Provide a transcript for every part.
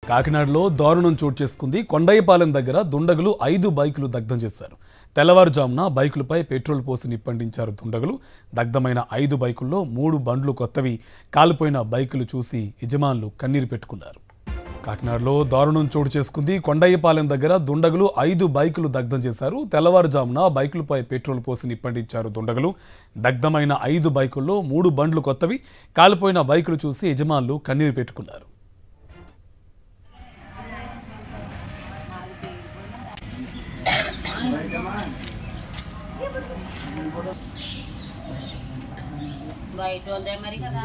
కాకినాడలో దారుణం చోటు చేసుకుంది. కొండయ్యపాలెం దగ్గర దుండగులు 5 బైకులు దగ్ధం చేశారు. తెల్లవారుజామున బైకులపై పెట్రోల్ పోసి నిప్పంటించారు దుండగులు. దగ్ధమైన 5 బైకుల్లో 3 బండ్లు కొత్తవి. కాలిపోయిన బైకులు చూసి యజమానులు కన్నీరు పెట్టుకున్నారు. కాకినాడలో దారుణం చోటు చేసుకుంది. కొండయ్యపాలెం దగ్గర దుండగులు 5 బైకులు దగ్ధం చేశారు. తెల్లవారుజామున బైకులపై పెట్రోల్ పోసి నిప్పంటించారు దుండగులు. దగ్ధమైన 5 బైకుల్లో 3 బండ్లు కొత్తవి. కాలిపోయిన బైకులు చూసి యజమానులు కన్నీరు పెట్టుకున్నారు. బయట ఉందే మరి కదా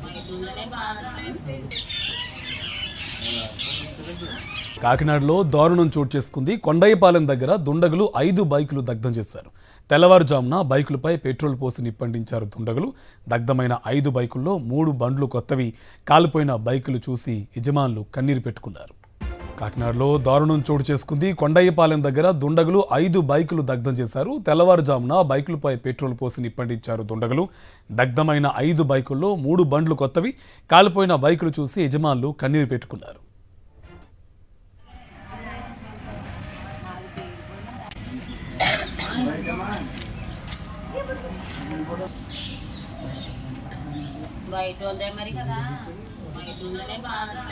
బయట ఉందనే బాగా. కాకినాడలో దారుణం చోటు చేసుకుంది. కొండయ్యపాలెం దగ్గర దుండగులు 5 బైకులు దగ్ధం చేశారు. తెల్లవారుజామున బైకులపై పెట్రోల్ పోసి నిప్పంటించారు దుండగులు. దగ్ధమైన 5 బైకుల్లో 3 బండ్లు కొత్తవి. కాలిపోయిన బైకులు చూసి యజమానులు కన్నీరు పెట్టుకున్నారు. కాకినాడలో దారుణం చోటు చేసుకుంది. కొండయ్యపాలెం దగ్గర దుండగులు 5 బైకులు దగ్ధం చేశారు. తెల్లవారుజామున బైకులపై పెట్రోల్ పోసి నిప్పంటించారు దుండగులు. దగ్ధమైన 5 బైకుల్లో 3 బండ్లు కొత్తవి. కాలిపోయిన బైకులు చూసి యజమానులు కన్నీరు పెట్టుకున్నారు. బయట ఉందే మరి కదా బయట ఉందనే బాగా.